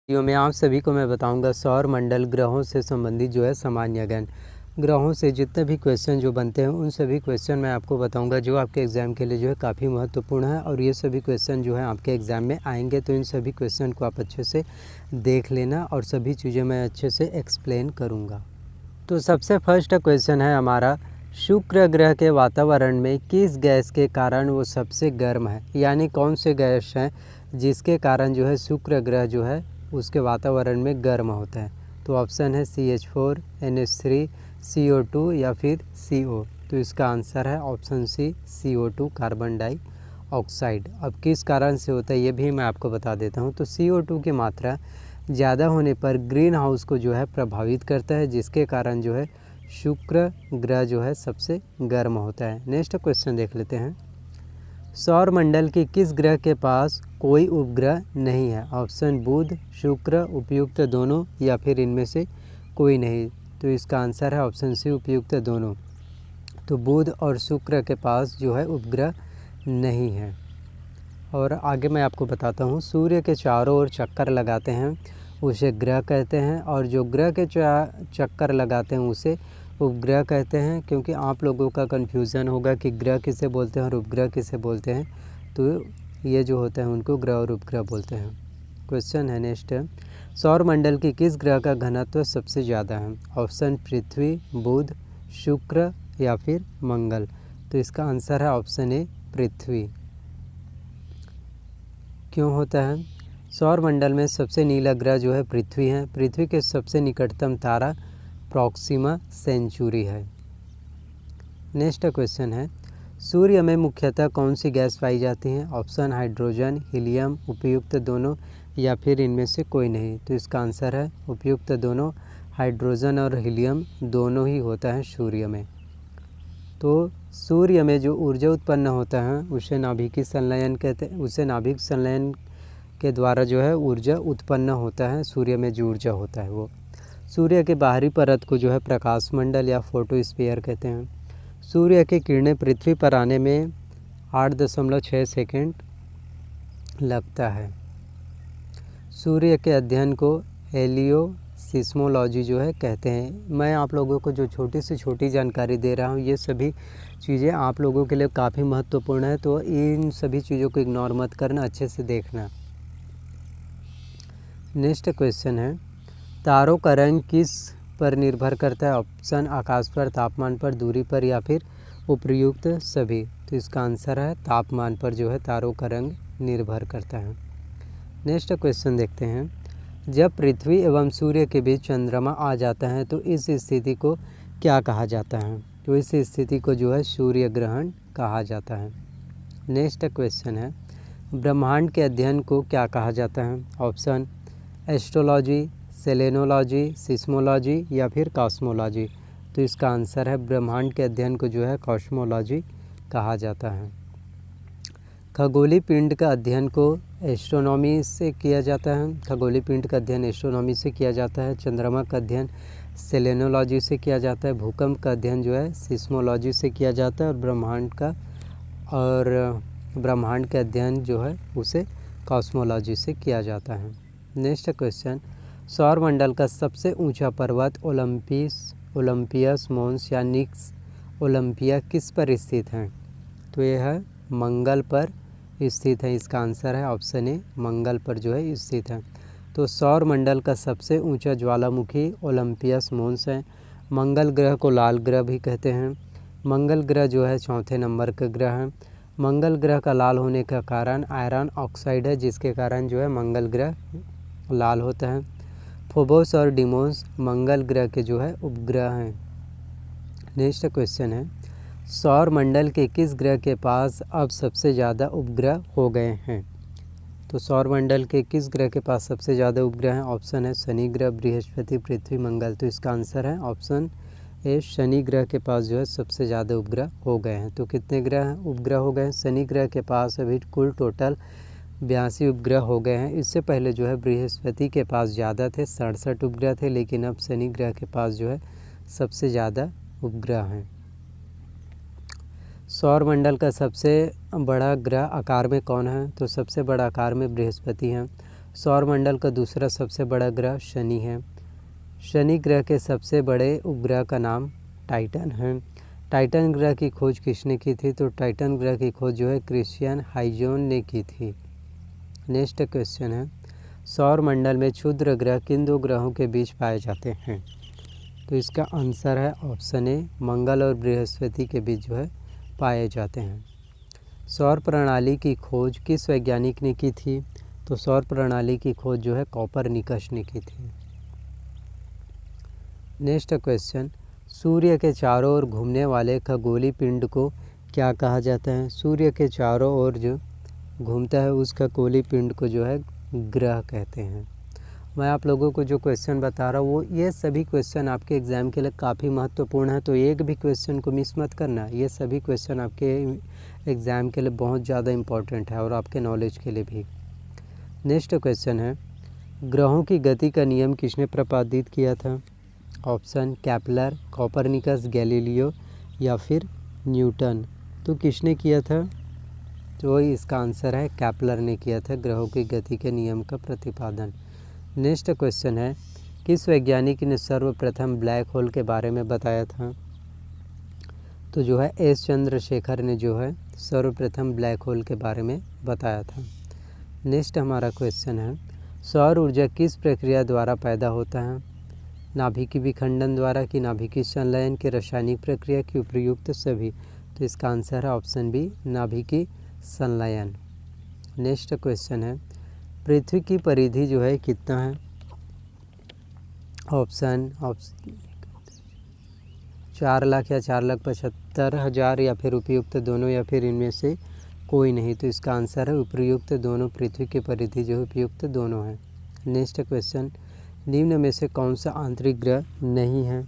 Video में आप सभी को मैं बताऊंगा सौर मंडल ग्रहों से संबंधित जो है सामान्य ज्ञान। ग्रहों से जितने भी क्वेश्चन जो बनते हैं उन सभी क्वेश्चन मैं आपको बताऊंगा जो आपके एग्ज़ाम के लिए जो है काफ़ी महत्वपूर्ण है और ये सभी क्वेश्चन जो है आपके एग्ज़ाम में आएंगे। तो इन सभी क्वेश्चन को आप अच्छे से देख लेना और सभी चीज़ें मैं अच्छे से एक्सप्लेन करूँगा। तो सबसे फर्स्ट क्वेश्चन है हमारा, शुक्र ग्रह के वातावरण में किस गैस के कारण वो सबसे गर्म है, यानी कौन से गैस हैं जिसके कारण जो है शुक्र ग्रह जो है उसके वातावरण में गर्म होता है। तो ऑप्शन है CH4, NH3, CO2 या फिर CO। तो इसका आंसर है ऑप्शन सी CO2 कार्बन डाइऑक्साइड। अब किस कारण से होता है ये भी मैं आपको बता देता हूँ। तो CO2 की मात्रा ज़्यादा होने पर ग्रीन हाउस को जो है प्रभावित करता है, जिसके कारण जो है शुक्र ग्रह जो है सबसे गर्म होता है। नेक्स्ट क्वेश्चन देख लेते हैं, सौर मंडल के किस ग्रह के पास कोई उपग्रह नहीं है। ऑप्शन बुध, शुक्र, उपयुक्त दोनों या फिर इनमें से कोई नहीं। तो इसका आंसर है ऑप्शन सी उपयुक्त दोनों। तो बुध और शुक्र के पास जो है उपग्रह नहीं है। और आगे मैं आपको बताता हूँ, सूर्य के चारों ओर चक्कर लगाते हैं उसे ग्रह कहते हैं, और जो ग्रह के चक्कर लगाते हैं उसे उपग्रह कहते हैं। क्योंकि आप लोगों का कन्फ्यूज़न होगा कि ग्रह किसे बोलते हैं और उपग्रह किसे बोलते हैं, तो ये जो होते हैं उनको ग्रह और उपग्रह बोलते हैं। क्वेश्चन है नेक्स्ट, सौर मंडल की किस ग्रह का घनत्व सबसे ज़्यादा है। ऑप्शन पृथ्वी, बुध, शुक्र या फिर मंगल। तो इसका आंसर है ऑप्शन ए पृथ्वी। क्यों होता है? सौर मंडल में सबसे नीला ग्रह जो है पृथ्वी है। पृथ्वी के सबसे निकटतम तारा प्रॉक्सिमा सेंचुरी है। नेक्स्ट क्वेश्चन है, सूर्य में मुख्यतः कौन सी गैस पाई जाती है। ऑप्शन हाइड्रोजन, हीलियम, उपयुक्त दोनों या फिर इनमें से कोई नहीं। तो इसका आंसर है उपयुक्त दोनों। हाइड्रोजन और हीलियम दोनों ही होता है सूर्य में। तो सूर्य में जो ऊर्जा उत्पन्न होता है उसे नाभिकीय संलयन कहते हैं। उसे नाभिक संलयन के द्वारा जो है ऊर्जा उत्पन्न होता है। सूर्य में जो ऊर्जा होता है वो सूर्य के बाहरी परत को जो है प्रकाश मंडल या फोटोस्फीयर कहते हैं। सूर्य की किरणें पृथ्वी पर आने में 8.6 सेकेंड लगता है। सूर्य के अध्ययन को हेलियोसिस्मोलॉजी जो है कहते हैं। मैं आप लोगों को जो छोटी से छोटी जानकारी दे रहा हूँ ये सभी चीज़ें आप लोगों के लिए काफ़ी महत्वपूर्ण है, तो इन सभी चीज़ों को इग्नोर मत करना, अच्छे से देखना। नेक्स्ट क्वेश्चन है, तारों का रंग किस पर निर्भर करता है। ऑप्शन आकाश पर, तापमान पर, दूरी पर या फिर उपर्युक्त सभी। तो इसका आंसर है तापमान पर जो है तारों का रंग निर्भर करता है। नेक्स्ट क्वेश्चन देखते हैं, जब पृथ्वी एवं सूर्य के बीच चंद्रमा आ जाता है तो इस स्थिति को क्या कहा जाता है। तो इस स्थिति को जो है सूर्य ग्रहण कहा जाता है। नेक्स्ट क्वेश्चन है, ब्रह्मांड के अध्ययन को क्या कहा जाता है। ऑप्शन एस्ट्रोलॉजी, सेलेनोलॉजी, सिस्मोलॉजी या फिर कॉस्मोलॉजी। तो इसका आंसर है ब्रह्मांड के अध्ययन को जो है कॉस्मोलॉजी कहा जाता है। खगोलीय पिंड का अध्ययन को एस्ट्रोनॉमी से किया जाता है। खगोलीय पिंड का अध्ययन एस्ट्रोनॉमी से किया जाता है। चंद्रमा का अध्ययन सेलेनोलॉजी से किया जाता है। भूकंप का अध्ययन जो है सिस्मोलॉजी से किया जाता है। और ब्रह्मांड का अध्ययन जो है उसे कॉस्मोलॉजी से किया जाता है। नेक्स्ट क्वेश्चन, सौर मंडल का सबसे ऊंचा पर्वत ओलंपियस मोन्स या निक्स ओलंपिया किस पर स्थित है। तो यह है मंगल पर स्थित है। इसका आंसर है ऑप्शन ए मंगल पर जो है स्थित है। तो सौर मंडल का सबसे ऊंचा ज्वालामुखी ओलंपियस मोन्स है। मंगल ग्रह को लाल ग्रह भी कहते हैं। मंगल ग्रह जो है चौथे नंबर का ग्रह है। मंगल ग्रह का लाल होने का कारण आयरन ऑक्साइड है, जिसके कारण जो है मंगल ग्रह लाल होता है। फोबोस और डिमोस मंगल ग्रह के जो है उपग्रह हैं। नेक्स्ट क्वेश्चन है, सौर मंडल के किस ग्रह के पास अब सबसे ज़्यादा उपग्रह हो गए हैं। तो सौर मंडल के किस ग्रह के पास सबसे ज़्यादा उपग्रह हैं। ऑप्शन है शनि ग्रह, बृहस्पति, पृथ्वी, मंगल। तो इसका आंसर है ऑप्शन ए शनि ग्रह के पास जो है सबसे ज़्यादा उपग्रह हो गए हैं। तो कितने उपग्रह हो गए हैं। शनि ग्रह के पास अभी कुल टोटल 82 उपग्रह हो गए हैं। इससे पहले जो है बृहस्पति के पास ज़्यादा थे, 67 उपग्रह थे, लेकिन अब शनि ग्रह के पास जो है सबसे ज़्यादा उपग्रह हैं। सौर मंडल का सबसे बड़ा ग्रह आकार में कौन है। तो सबसे बड़ा आकार में बृहस्पति है। सौरमंडल का दूसरा सबसे बड़ा ग्रह शनि है। शनि ग्रह के सबसे बड़े उपग्रह का नाम टाइटन है। टाइटन ग्रह की खोज किसने की थी? तो टाइटन ग्रह की खोज जो है क्रिश्चियन हाइजोन ने की थी। नेक्स्ट क्वेश्चन है, सौरमंडल में क्षुद्र ग्रह किन दो ग्रहों के बीच पाए जाते हैं? तो इसका आंसर है ऑप्शन ए, मंगल और बृहस्पति के बीच जो है पाए जाते हैं। सौर प्रणाली की खोज किस वैज्ञानिक ने की थी? तो सौर प्रणाली की खोज जो है कोपरनिकस ने की थी। नेक्स्ट क्वेश्चन, सूर्य के चारों ओर घूमने वाले खगोलीय पिंड को क्या कहा जाता है? सूर्य के चारों ओर जो घूमता है उस खगोलीय पिंड को जो है ग्रह कहते हैं। मैं आप लोगों को जो क्वेश्चन बता रहा हूँ वो ये सभी क्वेश्चन आपके एग्ज़ाम के लिए काफ़ी महत्वपूर्ण है, तो एक भी क्वेश्चन को मिस मत करना। ये सभी क्वेश्चन आपके एग्ज़ाम के लिए बहुत ज़्यादा इम्पोर्टेंट है और आपके नॉलेज के लिए भी। नेक्स्ट क्वेश्चन है, ग्रहों की गति का नियम किसने प्रतिपादित किया था? ऑप्शन केपलर, कोपरनिकस, गैलीलियो या फिर न्यूटन। तो किसने किया था? तो इसका आंसर है केपलर ने किया था ग्रहों की गति के नियम का प्रतिपादन। नेक्स्ट क्वेश्चन है, किस वैज्ञानिक ने सर्वप्रथम ब्लैक होल के बारे में बताया था? तो जो है एस चंद्रशेखर ने जो है सर्वप्रथम ब्लैक होल के बारे में बताया था। नेक्स्ट हमारा क्वेश्चन है, सौर ऊर्जा किस प्रक्रिया द्वारा पैदा होता है? नाभिकीय विखंडन द्वारा, कि नाभिकीय संलयन, की रासायनिक प्रक्रिया, की उपयुक्त सभी। तो इसका आंसर है ऑप्शन बी, नाभिकीय संलयन। नेक्स्ट क्वेश्चन है, पृथ्वी की परिधि जो है कितना है? ऑप्शन 4 लाख या 4,75,000 या फिर उपयुक्त दोनों या फिर इनमें से कोई नहीं। तो इसका आंसर है उपयुक्त दोनों। पृथ्वी की परिधि जो है उपयुक्त दोनों है। नेक्स्ट क्वेश्चन, निम्न में से कौन सा आंतरिक ग्रह नहीं है?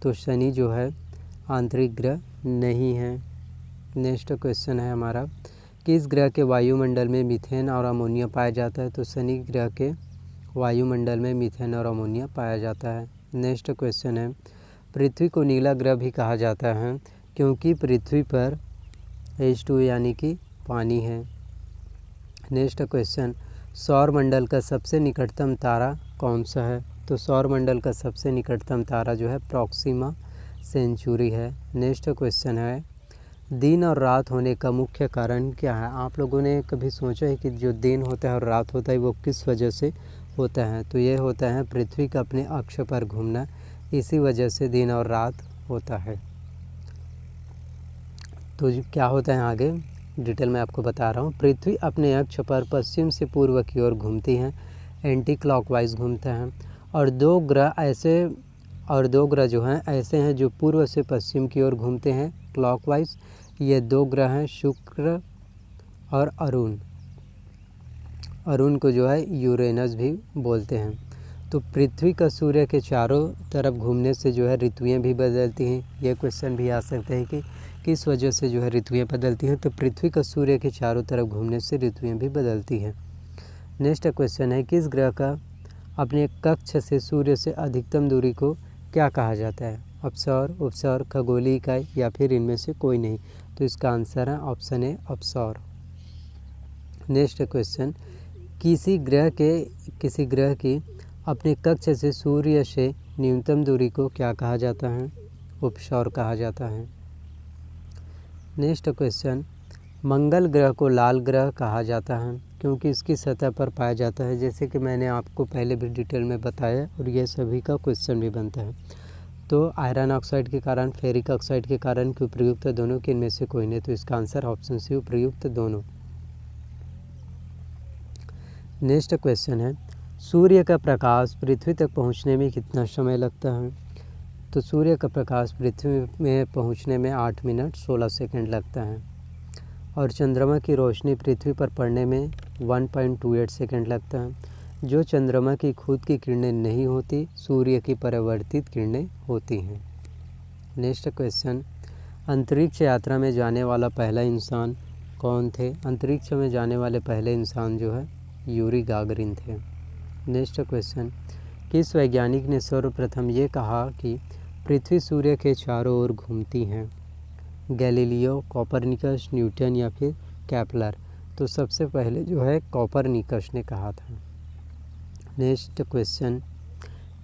तो शनि जो है आंतरिक ग्रह नहीं है। नेक्स्ट क्वेश्चन है हमारा, किस ग्रह के वायुमंडल में मीथेन और अमोनिया पाया जाता है? तो शनि ग्रह के वायुमंडल में मीथेन और अमोनिया पाया जाता है। नेक्स्ट क्वेश्चन है, पृथ्वी को नीला ग्रह भी कहा जाता है क्योंकि पृथ्वी पर H2 यानी कि पानी है। नेक्स्ट क्वेश्चन, सौरमंडल का सबसे निकटतम तारा कौन सा है? तो सौरमंडल का सबसे निकटतम तारा जो है प्रॉक्सिमा सेंचुरी है। नेक्स्ट क्वेश्चन है, दिन और रात होने का मुख्य कारण क्या है? आप लोगों ने कभी सोचा है कि जो दिन होता है और रात होता है वो किस वजह से होता है? तो ये होता है पृथ्वी का अपने अक्ष पर घूमना, इसी वजह से दिन और रात होता है। तो क्या होता है आगे डिटेल में आपको बता रहा हूँ। पृथ्वी अपने अक्ष पर पश्चिम से पूर्व की ओर घूमती है, एंटी क्लॉकवाइज घूमता है। और दो ग्रह जो हैं ऐसे हैं जो पूर्व से पश्चिम की ओर घूमते हैं क्लॉकवाइज। ये दो ग्रह हैं शुक्र और अरुण। अरुण को जो है यूरेनस भी बोलते हैं। तो पृथ्वी का सूर्य के चारों तरफ घूमने से जो है ऋतुएं भी बदलती हैं। ये क्वेश्चन भी आ सकता है कि किस वजह से जो है ऋतुएं बदलती हैं? तो पृथ्वी का सूर्य के चारों तरफ घूमने से ऋतुएं भी बदलती हैं। नेक्स्ट क्वेश्चन है, किस ग्रह का अपने कक्ष से सूर्य से अधिकतम दूरी को क्या कहा जाता है? अपसौर, उपसौर, खगोलीय इकाई या फिर इनमें से कोई नहीं। तो इसका आंसर है ऑप्शन ए, अपसौर। नेक्स्ट क्वेश्चन, किसी ग्रह की अपने कक्ष से सूर्य से न्यूनतम दूरी को क्या कहा जाता है? उपसौर कहा जाता है। नेक्स्ट क्वेश्चन, मंगल ग्रह को लाल ग्रह कहा जाता है क्योंकि इसकी सतह पर पाया जाता है, जैसे कि मैंने आपको पहले भी डिटेल में बताया और ये सभी का क्वेश्चन भी बनता है। तो आयरन ऑक्साइड के कारण, फेरिक ऑक्साइड के कारण, कि उपयुक्त दोनों, के इनमें से कोई नहीं। तो इसका आंसर ऑप्शन सी, उपयुक्त दोनों। नेक्स्ट क्वेश्चन है, सूर्य का प्रकाश पृथ्वी तक पहुंचने में कितना समय लगता है? तो सूर्य का प्रकाश पृथ्वी में पहुंचने में 8 मिनट 16 सेकंड लगता है और चंद्रमा की रोशनी पृथ्वी पर पड़ने में 1.28 सेकंड लगता है। जो चंद्रमा की खुद की किरणें नहीं होती, सूर्य की परावर्तित किरणें होती हैं। नेक्स्ट क्वेश्चन, अंतरिक्ष यात्रा में जाने वाला पहला इंसान कौन थे? अंतरिक्ष में जाने वाले पहले इंसान जो है यूरी गागरिन थे। नेक्स्ट क्वेश्चन, किस वैज्ञानिक ने सर्वप्रथम ये कहा कि पृथ्वी सूर्य के चारों ओर घूमती हैं? गैलीलियो, कोपरनिकस, न्यूटन या फिर केपलर। तो सबसे पहले जो है कोपरनिकस ने कहा था। नेक्स्ट क्वेश्चन,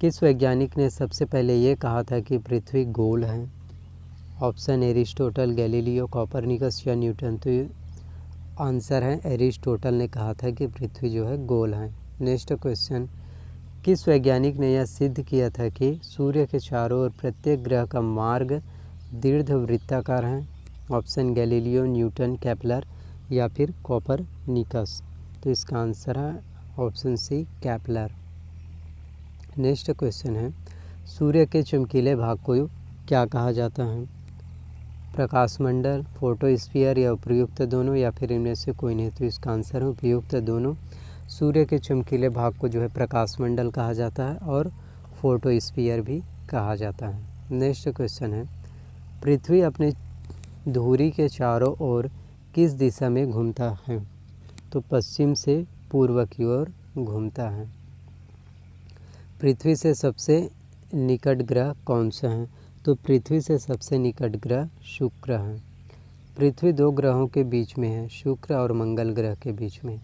किस वैज्ञानिक ने सबसे पहले ये कहा था कि पृथ्वी गोल है? ऑप्शन एरिस्टोटल, गैलीलियो, कोपरनिकस या न्यूटन। तो आंसर है एरिस्टोटल ने कहा था कि पृथ्वी जो है गोल है। नेक्स्ट क्वेश्चन, किस वैज्ञानिक ने यह सिद्ध किया था कि सूर्य के चारों ओर प्रत्येक ग्रह का मार्ग दीर्घवृत्ताकार है? ऑप्शन गैलीलियो, न्यूटन, केपलर या फिर कोपरनिकस। तो इसका आंसर है option C, Kepler. Next question है, सूर्य के चमकीले भाग को क्या कहा जाता है? प्रकाशमंडल, फोटोस्फीयर या उपयुक्त दोनों या फिर इनमें से कोई नहीं। तो इसका आंसर है उपयुक्त दोनों। सूर्य के चमकीले भाग को जो है प्रकाशमंडल कहा जाता है और फोटोस्फीयर भी कहा जाता है। नेक्स्ट क्वेश्चन है, पृथ्वी अपने धुरी के चारों ओर किस दिशा में घूमता है? तो पश्चिम से पूर्व की ओर घूमता है। पृथ्वी से सबसे निकट ग्रह कौन सा है? तो पृथ्वी से सबसे निकट ग्रह शुक्र है। पृथ्वी दो ग्रहों के बीच में है, शुक्र और मंगल ग्रह के बीच में।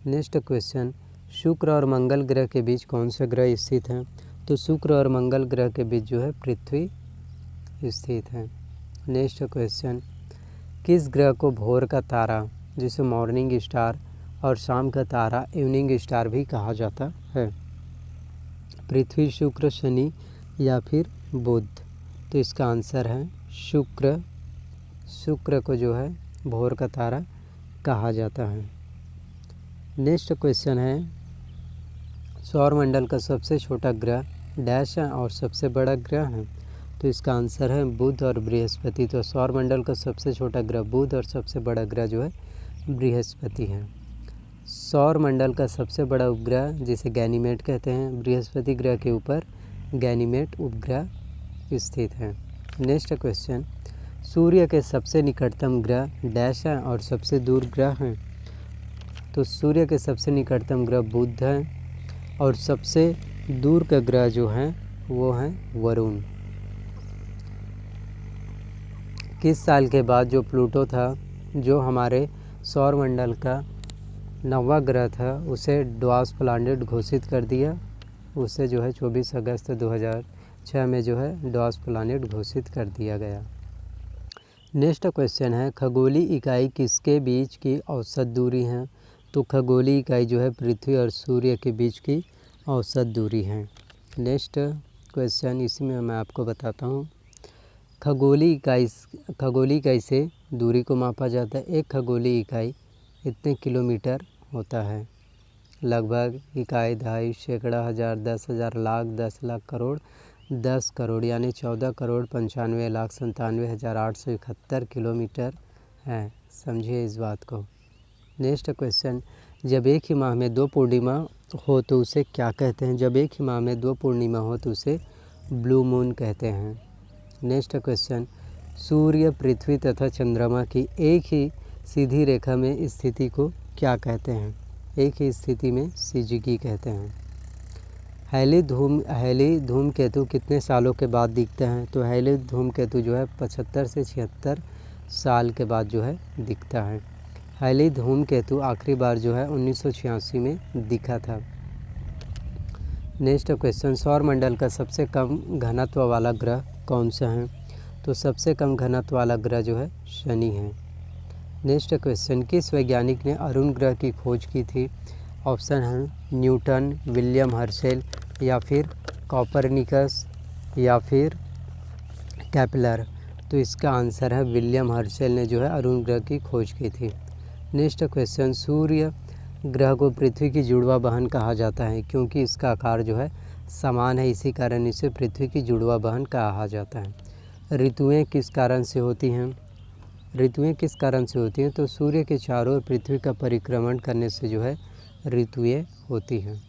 नेक्स्ट क्वेश्चन, शुक्र और मंगल ग्रह के बीच कौन सा ग्रह स्थित है? तो शुक्र और मंगल ग्रह के बीच जो है पृथ्वी स्थित है। नेक्स्ट क्वेश्चन, किस ग्रह को भोर का तारा जिसे मॉर्निंग स्टार और शाम का तारा इवनिंग स्टार भी कहा जाता है? पृथ्वी, शुक्र, शनि या फिर बुध। तो इसका आंसर है शुक्र। शुक्र को जो है भोर का तारा कहा जाता है। नेक्स्ट क्वेश्चन है, सौरमंडल का सबसे छोटा ग्रह डैश है और सबसे बड़ा ग्रह है? तो इसका आंसर है बुध और बृहस्पति। तो सौरमंडल का सबसे छोटा ग्रह बुध और सबसे बड़ा ग्रह जो है बृहस्पति है। सौरमंडल का सबसे बड़ा उपग्रह जिसे गैनीमेड कहते हैं, बृहस्पति ग्रह के ऊपर गैनीमेड उपग्रह स्थित है। नेक्स्ट क्वेश्चन, सूर्य के सबसे निकटतम ग्रह डैश है और सबसे दूर ग्रह है? तो सूर्य के सबसे निकटतम ग्रह बुध है और सबसे दूर का ग्रह जो है वो है वरुण। किस साल के बाद जो प्लूटो था, जो हमारे सौरमंडल का 9वां ग्रह था, उसे ड्वार्फ प्लैनेट घोषित कर दिया? उसे जो है 24 अगस्त 2006 में जो है ड्वार्फ प्लैनेट घोषित कर दिया गया। नेक्स्ट क्वेश्चन है, खगोलीय इकाई किसके बीच की औसत दूरी है? तो खगोलीय इकाई जो है पृथ्वी और सूर्य के बीच की औसत दूरी है। नेक्स्ट क्वेश्चन इसी में मैं आपको बताता हूँ। खगोलीय इकाई से दूरी को मापा जाता है। एक खगोलीय इकाई इतने किलोमीटर होता है। लगभग इकाई, दहाई, सैकड़ा, हज़ार, 10,000, लाख, 10 लाख, करोड़, 10 करोड़ यानी 14,95,97,871 किलोमीटर है। समझिए इस बात को। नेक्स्ट क्वेश्चन, जब एक ही माह में 2 पूर्णिमा हो तो उसे क्या कहते हैं? जब एक ही माह में 2 पूर्णिमा हो तो उसे ब्लू मून कहते हैं। नेक्स्ट क्वेश्चन, सूर्य, पृथ्वी तथा चंद्रमा की एक ही सीधी रेखा में स्थिति को क्या कहते हैं? एक ही स्थिति में सिजिकी कहते हैं। हैली धूमकेतु कितने सालों के बाद दिखते हैं? तो हैली धूमकेतु जो है 75 से 76 साल के बाद जो है दिखता है। हैली धूमकेतु आखिरी बार जो है 1986 में दिखा था। नेक्स्ट क्वेश्चन, सौरमंडल का सबसे कम घनत्व वाला ग्रह कौन सा है? तो सबसे कम घनत्व वाला ग्रह जो है शनि है। नेक्स्ट क्वेश्चन, किस वैज्ञानिक ने अरुण ग्रह की खोज की थी? ऑप्शन है न्यूटन, विलियम हर्शेल या फिर कोपरनिकस या फिर केपलर। तो इसका आंसर है विलियम हर्शेल ने जो है अरुण ग्रह की खोज की थी। नेक्स्ट क्वेश्चन, सूर्य ग्रह को पृथ्वी की जुड़वा बहन कहा जाता है क्योंकि इसका आकार जो है समान है, इसी कारण इसे पृथ्वी की जुड़वा बहन कहा जाता है। ऋतुएं किस कारण से होती हैं? ऋतुएं किस कारण से होती हैं? तो सूर्य के चारों ओर पृथ्वी का परिक्रमण करने से जो है ऋतुएं होती हैं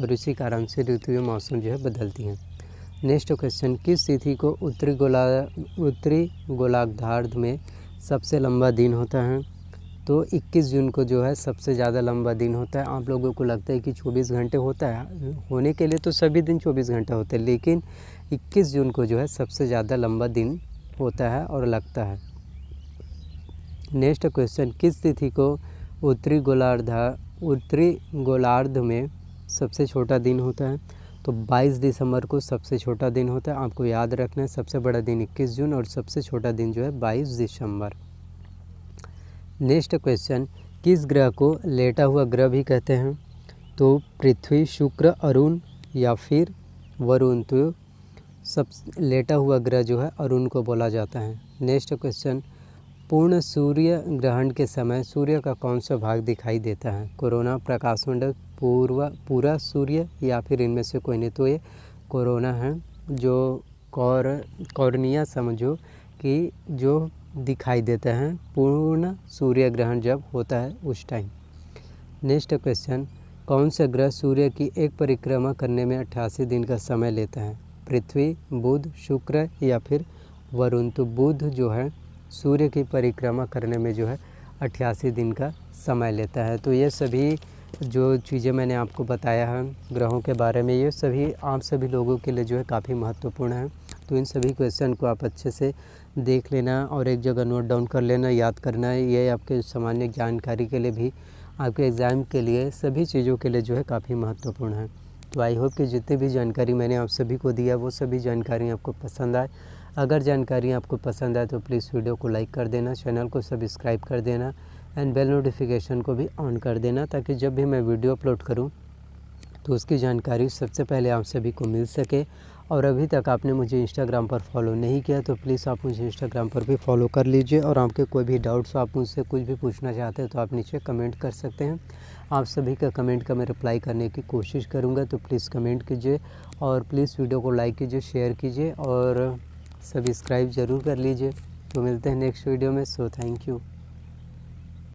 और इसी कारण से ऋतुएं मौसम जो है बदलती हैं। नेक्स्ट क्वेश्चन, किस तिथि को उत्तरी गोलार्ध में सबसे लंबा दिन होता है? तो 21 जून को जो है सबसे ज़्यादा लंबा दिन होता है। आप लोगों को लगता है कि 24 घंटे होता है, होने के लिए तो सभी दिन 24 घंटे होते हैं, लेकिन 21 जून को जो है सबसे ज़्यादा लंबा दिन होता है और लगता है। नेक्स्ट क्वेश्चन, किस तिथि को उत्तरी गोलार्ध में सबसे छोटा दिन होता है, तो 22 दिसंबर को सबसे छोटा दिन होता है। आपको याद रखना है, सबसे बड़ा दिन 21 जून और सबसे छोटा दिन जो है 22 दिसंबर। नेक्स्ट क्वेश्चन, किस ग्रह को लेटा हुआ ग्रह भी कहते हैं? तो पृथ्वी, शुक्र, अरुण या फिर वरुण। तो सब लेटा हुआ ग्रह जो है अरुण को बोला जाता है। नेक्स्ट क्वेश्चन, पूर्ण सूर्य ग्रहण के समय सूर्य का कौन सा भाग दिखाई देता है? कोरोना, प्रकाशमंडल, पूरा सूर्य या फिर इनमें से कोई नहीं। तो ये कोरोना है, जो कॉर्निया समझो कि जो दिखाई देता है पूर्ण सूर्य ग्रहण जब होता है उस टाइम। नेक्स्ट क्वेश्चन, कौन सा ग्रह सूर्य की एक परिक्रमा करने में 88 दिन का समय लेता है? पृथ्वी, बुध, शुक्र या फिर वरुण। तो बुध जो है सूर्य की परिक्रमा करने में जो है 88 दिन का समय लेता है। तो ये सभी जो चीज़ें मैंने आपको बताया है ग्रहों के बारे में, ये सभी आप सभी लोगों के लिए जो है काफ़ी महत्वपूर्ण है। तो इन सभी क्वेश्चन को आप अच्छे से देख लेना और एक जगह नोट डाउन कर लेना, याद करना है। ये आपके सामान्य जानकारी के लिए भी, आपके एग्ज़ाम के लिए, सभी चीज़ों के लिए जो है काफ़ी महत्वपूर्ण है। तो आई होप कि जितनी भी जानकारी मैंने आप सभी को दिया वो सभी जानकारी आपको पसंद आए। अगर जानकारी आपको पसंद आए तो प्लीज़ वीडियो को लाइक कर देना, चैनल को सब्सक्राइब कर देना एंड बेल नोटिफिकेशन को भी ऑन कर देना, ताकि जब भी मैं वीडियो अपलोड करूं तो उसकी जानकारी सबसे पहले आप सभी को मिल सके। और अभी तक आपने मुझे इंस्टाग्राम पर फॉलो नहीं किया तो प्लीज़ आप मुझे इंस्टाग्राम पर भी फॉलो कर लीजिए। और आपके कोई भी डाउट्स हो, आप मुझसे कुछ भी पूछना चाहते हैं तो आप नीचे कमेंट कर सकते हैं। आप सभी का कमेंट का मैं रिप्लाई करने की कोशिश करूँगा, तो प्लीज़ कमेंट कीजिए और प्लीज़ वीडियो को लाइक कीजिए, शेयर कीजिए और सब्सक्राइब ज़रूर कर लीजिए। तो मिलते हैं नेक्स्ट वीडियो में। So thank you.